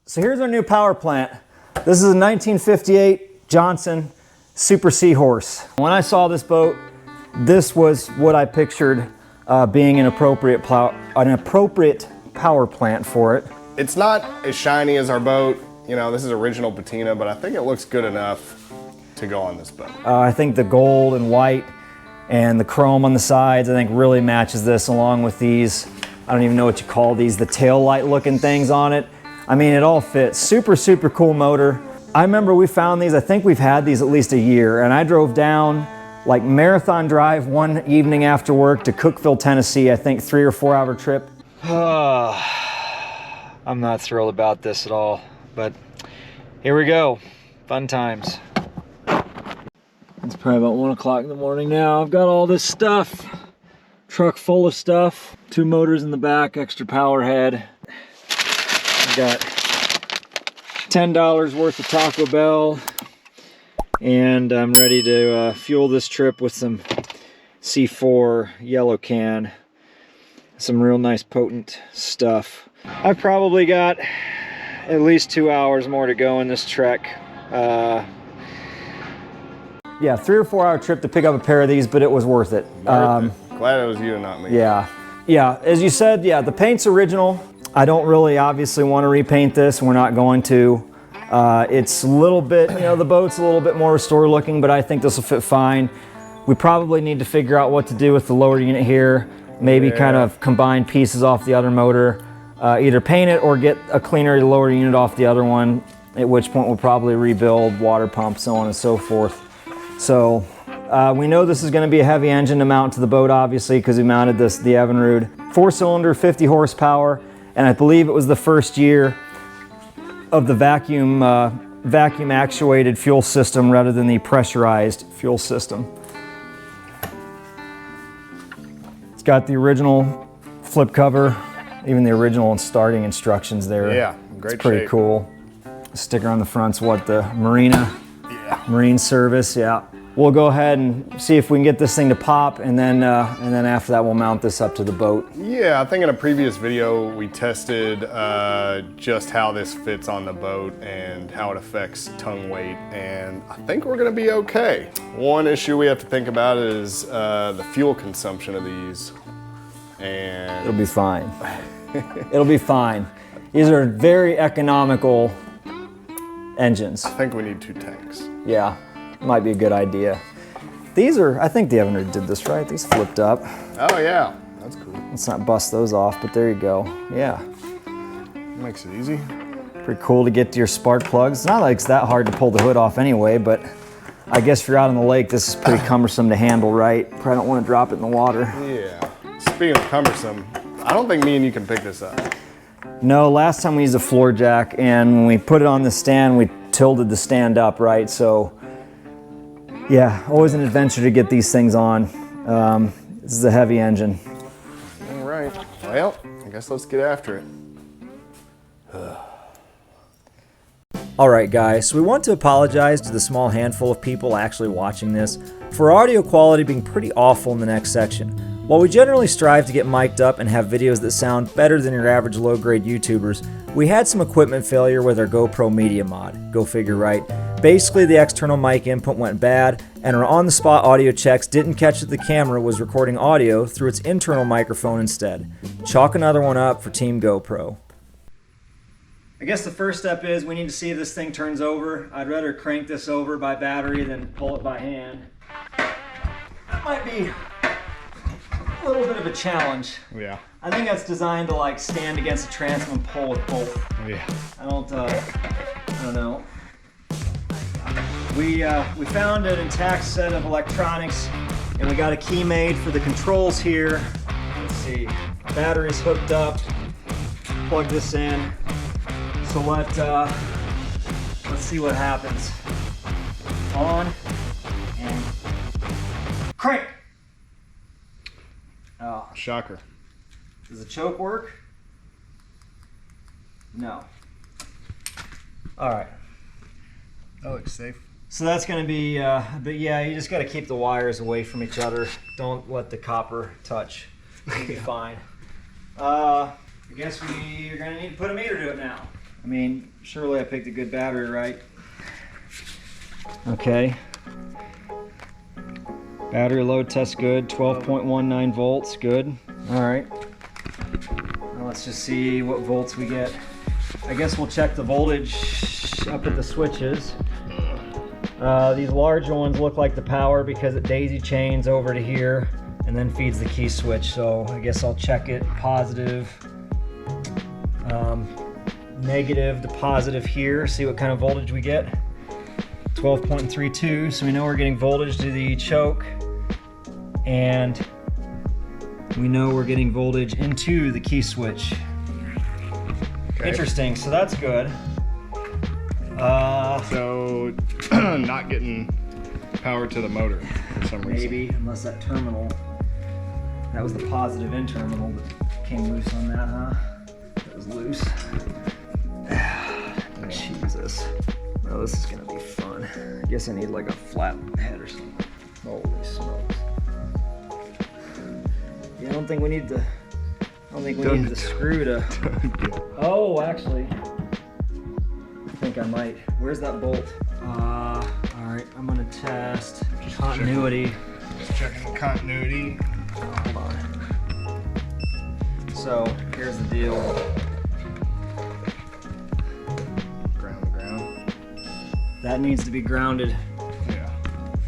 So here's our new power plant. This is a 1958 Johnson Super Seahorse. When I saw this boat, this was what I pictured being an appropriate power plant for it. It's not as shiny as our boat. You know, this is original patina, but I think it looks good enough to go on this boat. I think the gold and white and the chrome on the sides, I think really matches this, along with these, I don't even know what you call these, the tail light looking things on it. I mean, it all fits. Super, super cool motor. I remember we found these, I think we've had these at least a year, and I drove down like marathon drive one evening after work to Cookeville, Tennessee, I think 3 or 4 hour trip. I'm not thrilled about this at all, but here we go. Fun times. It's probably about 1 o'clock in the morning now. I've got all this stuff. Truck full of stuff. 2 motors in the back, extra power head. I got $10 worth of Taco Bell. And I'm ready to fuel this trip with some C4 yellow can. Some real nice potent stuff. I've probably got at least 2 hours more to go in this trek. Yeah, 3 or 4 hour trip to pick up a pair of these, but it was worth it. Glad it was you and not me. Yeah, as you said, yeah, the paint's original. I don't really obviously want to repaint this, and we're not going to. It's a little bit, you know, the boat's a little bit more restored looking, but I think this will fit fine. We probably need to figure out what to do with the lower unit here. Maybe kind of combine pieces off the other motor. Either paint it or get a cleaner lower unit off the other one, at which point we'll probably rebuild water pump, so on and so forth. So we know this is going to be a heavy engine to mount to the boat, obviously, because we mounted the Evinrude. 4-cylinder, 50 horsepower, and I believe it was the first year of the vacuum actuated fuel system rather than the pressurized fuel system. It's got the original flip cover, even the original starting instructions there. Yeah, great. It's pretty cool. The sticker on the front's what, the Marine Service, yeah. We'll go ahead and see if we can get this thing to pop, and then after that we'll mount this up to the boat. Yeah, I think in a previous video we tested just how this fits on the boat and how it affects tongue weight, and I think we're gonna be okay. One issue we have to think about is the fuel consumption of these, and it'll be fine. It'll be fine. These are very economical engines. I think we need 2 tanks. Yeah, might be a good idea. These are, I think the Evinrude did this right. These flipped up. Oh yeah, that's cool. Let's not bust those off, but there you go. Yeah. Makes it easy. Pretty cool to get to your spark plugs. It's not like it's that hard to pull the hood off anyway, but I guess if you're out on the lake, this is pretty cumbersome to handle, right? Probably don't want to drop it in the water. Yeah. Speaking of cumbersome, I don't think me and you can pick this up. No, last time we used a floor jack, and when we put it on the stand, we tilted the stand up, right? So yeah, always an adventure to get these things on. This is a heavy engine. All right, well, I guess let's get after it. All right, guys, so we want to apologize to the small handful of people actually watching this for audio quality being pretty awful in the next section. While we generally strive to get mic'd up and have videos that sound better than your average low-grade YouTubers, we had some equipment failure with our GoPro Media Mod. Go figure, right? Basically, the external mic input went bad, and our on-the-spot audio checks didn't catch that the camera was recording audio through its internal microphone instead. Chalk another one up for Team GoPro. I guess the first step is we need to see if this thing turns over. I'd rather crank this over by battery than pull it by hand. That might be a little bit of a challenge. Yeah. I think that's designed to like stand against the transom and pull with both. Yeah. I don't know. We found an intact set of electronics, and we got a key made for the controls here. Let's see, battery's hooked up. Plug this in. So let's see what happens. On and crank. Oh. Shocker. Does the choke work? No. All right. That looks safe. So that's going to be, but yeah, you just got to keep the wires away from each other. Don't let the copper touch. You'll be fine. I guess we are going to need to put a meter to it now. I mean, surely I picked a good battery, right? Okay. Battery load test good, 12.19 volts, good. All right. Now let's just see what volts we get. I guess we'll check the voltage up at the switches. These larger ones look like the power because it daisy chains over to here and then feeds the key switch. So I guess I'll check it positive, negative to positive here, see what kind of voltage we get. 12.32, so we know we're getting voltage to the choke, and we know we're getting voltage into the key switch. Okay. Interesting, so that's good. So not getting power to the motor for some reason. Maybe, unless that terminal, that was the positive in terminal that came loose on that, huh? That was loose. Jesus. Oh, this is gonna be fun. I guess I need like a flat head or something. Holy smokes. Yeah, I don't think we need the screw to. Oh, actually, I think I might. Where's that bolt? All right, I'm gonna test continuity. Just checking continuity. Hold on. So here's the deal. Ground. That needs to be grounded. Yeah.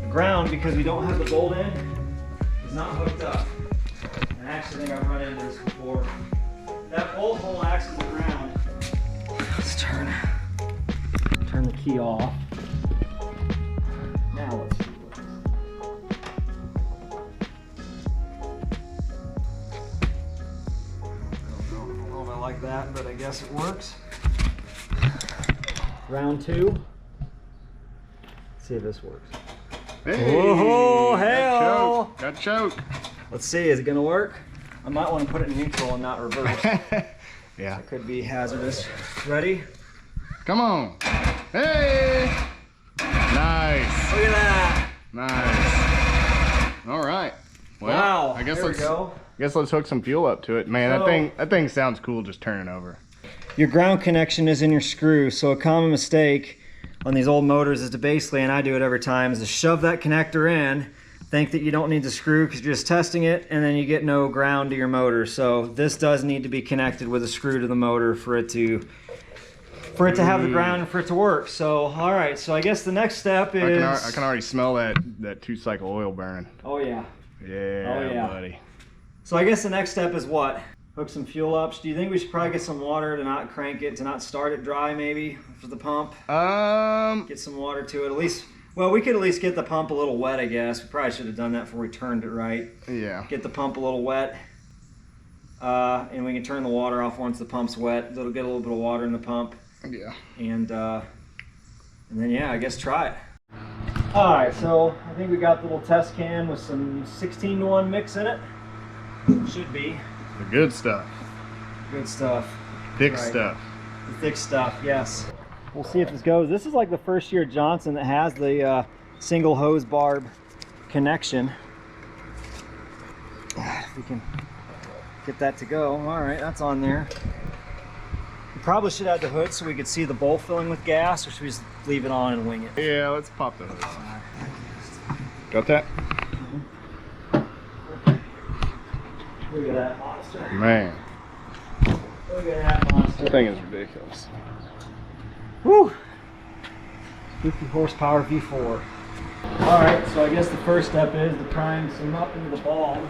The ground, because we don't have the bolt in, is not hooked up. And I actually think I've run into this before. That bolt hole acts as the ground. Let's turn the key off. Now let's see what I don't know if I like that, but I guess it works. Round 2. Let's see if this works. Hey, whoa, hell! Got choke. Let's see, is it gonna work? I might want to put it in neutral and not reverse. Yeah. It could be hazardous. Ready? Come on. Hey! Nice. Look at that. Nice. All right. Well, Wow. I guess there we go. I guess let's hook some fuel up to it. Man, that thing sounds cool just turning over. Your ground connection is in your screw, so a common mistake on these old motors is to basically, and I do it every time, is to shove that connector in, think that you don't need the screw because you're just testing it, and then you get no ground to your motor. So this does need to be connected with a screw to the motor for it to have the ground and for it to work. So all right, so I guess the next step is I can already smell that 2-cycle oil burning. Oh yeah. Yeah, Oh, yeah. buddy. So I guess the next step is what? Hook some fuel ups. Do you think we should probably get some water to not crank it, to not start it dry maybe for the pump? Get some water to it at least. Well, we could at least get the pump a little wet, I guess. We probably should have done that before we turned it, right? Yeah. Get the pump a little wet. And we can turn the water off once the pump's wet. It'll get a little bit of water in the pump. Yeah. And then, yeah, I guess try it. All right, so I think we got the little test can with some 16-to-1 mix in it. Should be. The good stuff. Good stuff. Thick stuff. The thick stuff, yes. We'll see if this goes. This is like the first year Johnson that has the single hose barb connection. If we can get that to go. All right, that's on there. We probably should add the hood so we could see the bowl filling with gas, or should we just leave it on and wing it? Yeah, let's pop the hood on. Got that? Look at that monster. Man. Look at that monster. That thing is ridiculous. Woo! 50 horsepower V4. Alright, so I guess the first step is to prime some up into the bulb.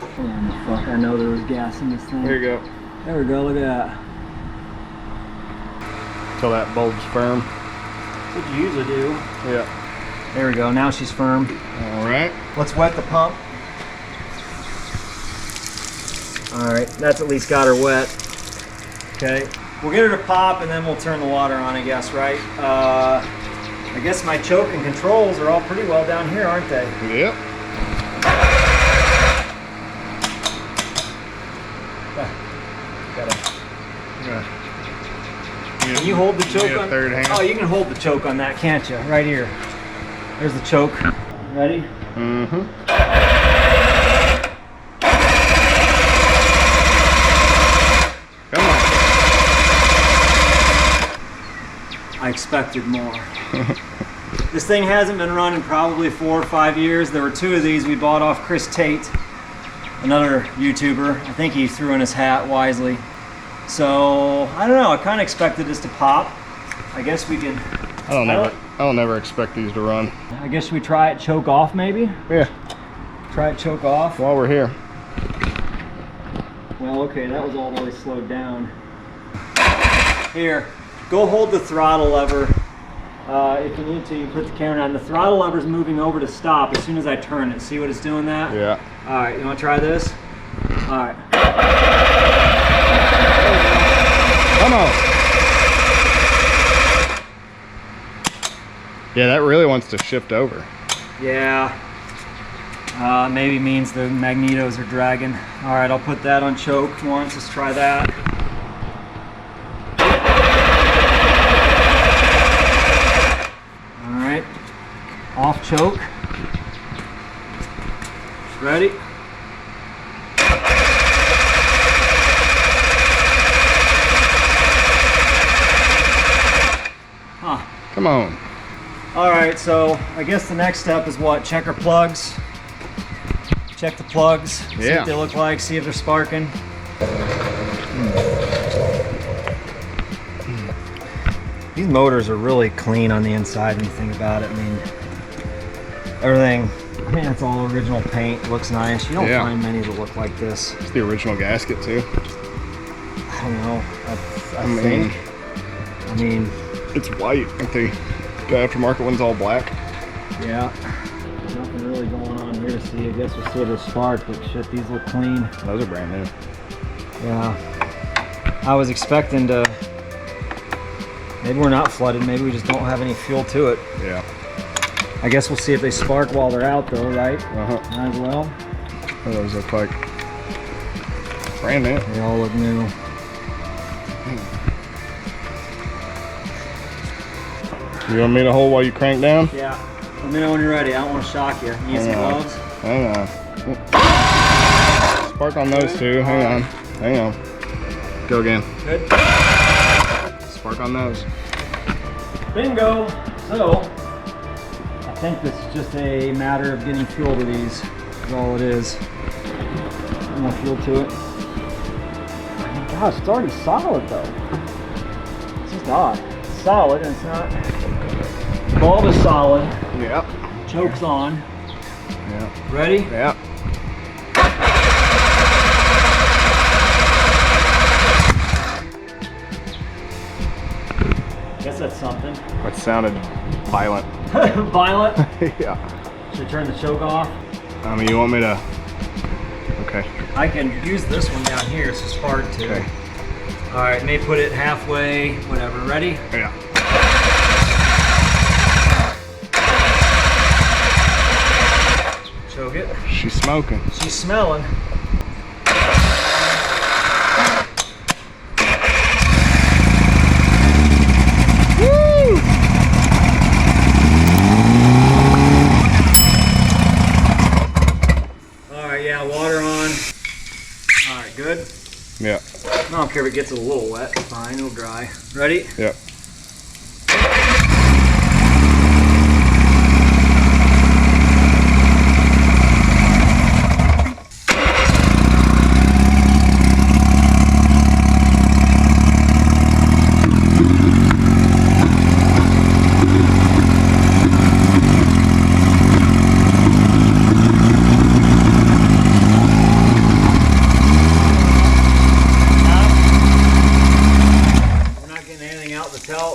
Oh, fuck, I know there was gas in this thing. There you go. There we go, look at that. Till that bulb's firm. That's what you usually do. Yeah. There we go, now she's firm. Alright. Let's wet the pump. Alright, that's at least got her wet. Okay, we'll get her to pop and then we'll turn the water on, I guess, right? I guess my choke and controls are all pretty well down here, aren't they? Yep. Can you hold the choke on? Third hand. Oh, you can hold the choke on that, can't you? Right here. There's the choke. Ready? Mm-hmm. Come I expected more. This thing hasn't been running probably 4 or 5 years. There were 2 of these we bought off Chris Tate, another YouTuber. I think he threw in his hat wisely. So, I don't know, I kind of expected this to pop. I guess we can... I don't ever expect these to run. I guess we try it choke off maybe? Yeah. Try it choke off. While we're here. Well, okay, that was all the way slowed down. Here, go hold the throttle lever. If you need to, you put the camera on. The throttle lever's moving over to stop as soon as I turn it. See what it's doing that? Yeah. All right, you want to try this? All right. Come on. Yeah, that really wants to shift over. Yeah. Maybe means the magnetos are dragging. All right, I'll put that on choke once. Let's try that. All right, off choke. Ready? Huh. Come on. All right, so I guess the next step is what? Check our plugs. Check the plugs, see Yeah. what they look like, see if they're sparking. These motors are really clean on the inside when you think about it. I mean, everything, I mean, it's all original paint, looks nice. You don't find many that look like this. It's the original gasket too. I don't know, I mean, it's white. I think the aftermarket one's all black. yeah. Nothing really going on here to see. I guess we'll see if it's spark, but shit, these look clean. Those are brand new. Yeah. I was expecting to, maybe we're not flooded, maybe we just don't have any fuel to it. Yeah. I guess we'll see if they spark while they're out though, right? Uh-huh. Might as well. What do those look like? Brand new. They all look new. You want me to hold while you crank down? Yeah. Let me know when you're ready. I don't want to shock you. You need some gloves? Hang on. Spark on those two. Hang on. Hang on. Go again. Good. Spark on those. Bingo. So, I think this is just a matter of getting fuel to these. That's all it is. More fuel to it. Oh my gosh, it's already solid though. It's just odd. It's solid and it's not. Bulb is solid. Yep. Choke's on. Yeah. Ready? Yeah. Guess that's something. That sounded violent. Violent? Yeah. Should I turn the choke off? I mean, you want me to? Okay. I can use this one down here. It's just hard to. Okay. All right, may put it halfway, whatever. Ready? Yeah. Choke it. She's smoking. She's smelling. Woo! All right, yeah, water on. All right, good. Yeah. I don't care if it gets a little wet. It's fine, it'll dry. Ready? Yep.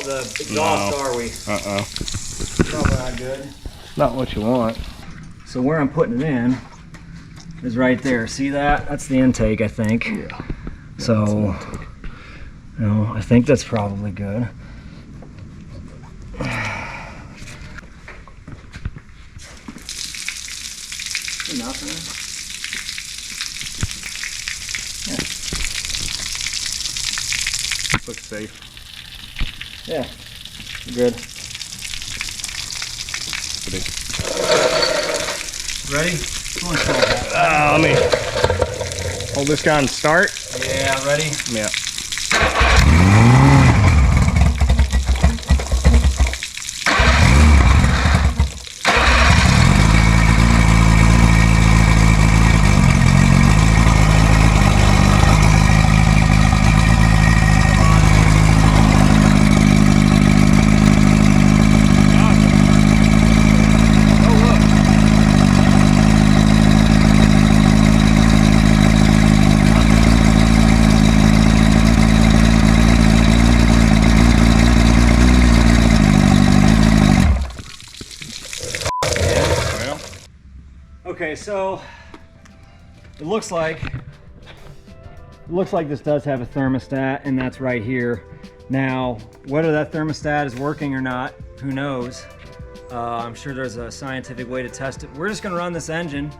The exhaust, No. are we? Uh-oh. Probably not good. Not what you want. So where I'm putting it in is right there. See that? That's the intake, I think. Yeah. So, I think that's probably good. Nothing. Yeah. Looks safe. Yeah, good. Ready? Let me hold this guy and start. Yeah, ready? Yeah. Okay, so it looks like this does have a thermostat, and that's right here. Now, whether that thermostat is working or not, who knows? I'm sure there's a scientific way to test it. We're just gonna run this engine,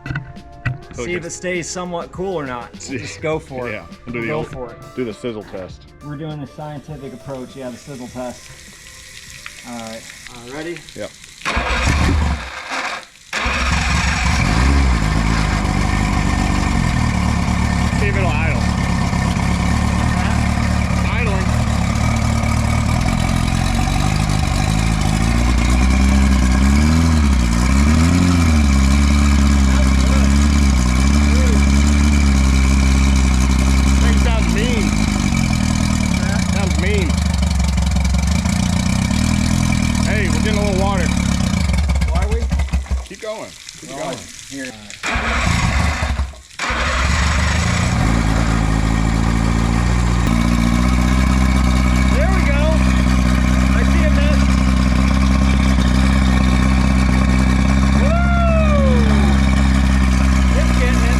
see if it stays somewhat cool or not. We'll just go for it. Yeah, we'll go for it. Do the sizzle test. We're doing the scientific approach. Yeah, the sizzle test. All right, ready? Yep. See if it'll idle. Idling. Thing sounds mean. Sounds mean. Hey, we're getting a little water. Why are we? Keep going. Keep going. Here. There we go. I see it, man. Woo! It's getting it.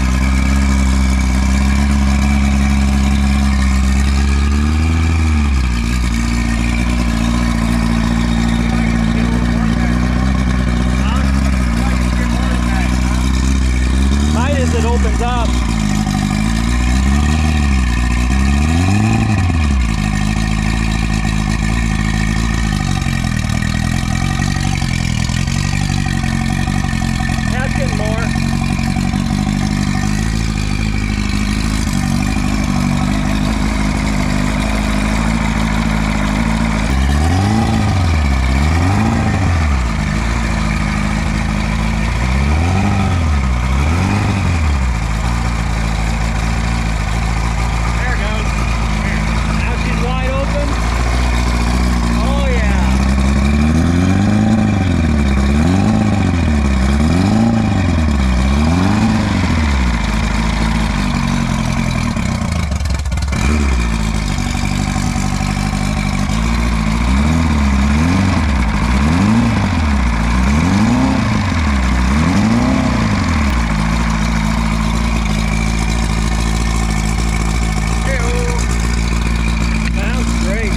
Might as it opens up. That's getting more. There it goes. Now she's wide open. Oh yeah. Sounds great.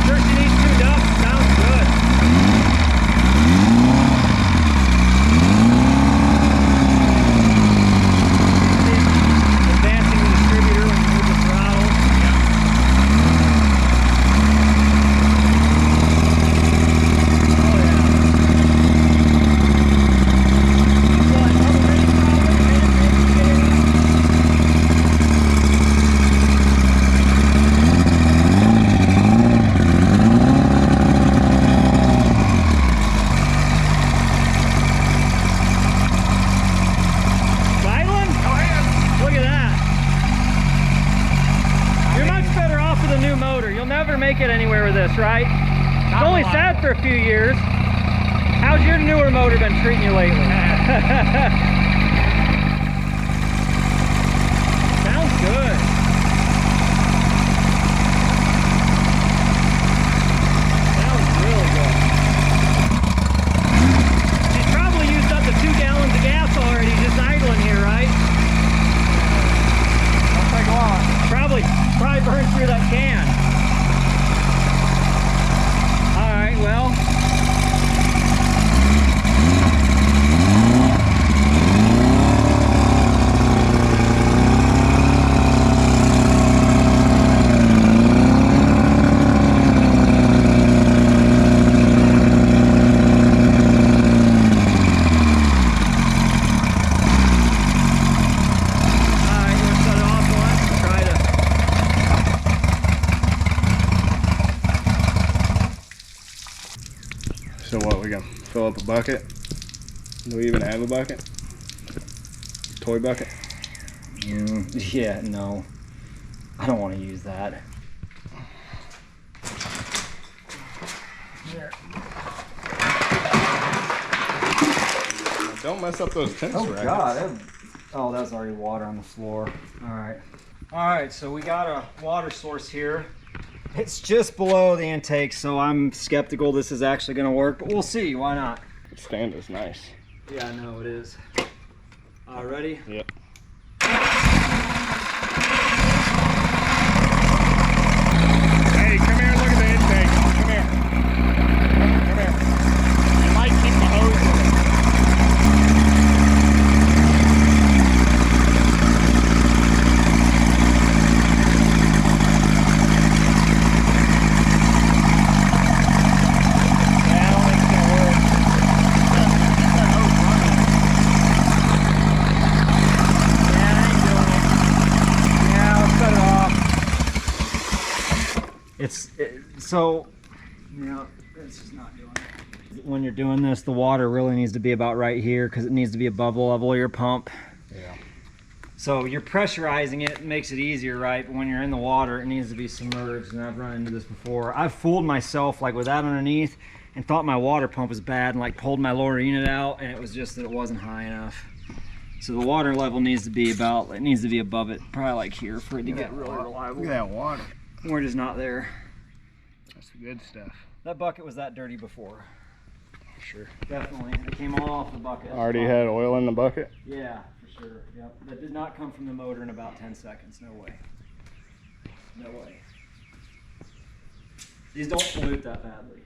Sure she needs tuned up. Sounds good. Advancing the distributor when you move the throttle. Oh yeah. Idling? Look at that. You're much better off with a new motor. You'll never make it anywhere with this, right? It's only sat for a few years. How's your newer motor been treating you lately? Sounds good. Sounds really good. She's probably used up to 2 gallons of gas already just idling here, right? Don't take long. Probably burned through that can. All right, well. So what, we gonna fill up a bucket? Do we even have a bucket? Toy bucket? Yeah, no. I don't want to use that. Here. Don't mess up those tennis Oh rackets. God. Oh, that's already water on the floor. All right. All right, so we got a water source here. It's just below the intake, so I'm skeptical this is actually going to work, but we'll see. Why not? The stand is nice. Yeah, I know it is. Ready? Yep. Hey, come here, look at the intake. Come here. Come here. You might keep the hose in it. So, you know, it's just not doing it. When you're doing this, the water really needs to be about right here because it needs to be above the level of your pump. Yeah. So you're pressurizing it, makes it easier, right? But when you're in the water, it needs to be submerged, and I've run into this before. I've fooled myself like with that underneath and thought my water pump was bad and like pulled my lower unit out, and it was just that it wasn't high enough. So the water level needs to be about, it needs to be above it, probably like here for it to get really reliable. Look at that water. We're just not there. That's the good stuff. That bucket was that dirty before. Sure. Definitely. It came all off the bucket. Already had oil in the bucket? Yeah, for sure. Yep. That did not come from the motor in about 10 seconds. No way. No way. These don't pollute that badly.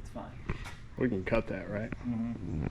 It's fine. We can cut that, right? Mm-hmm.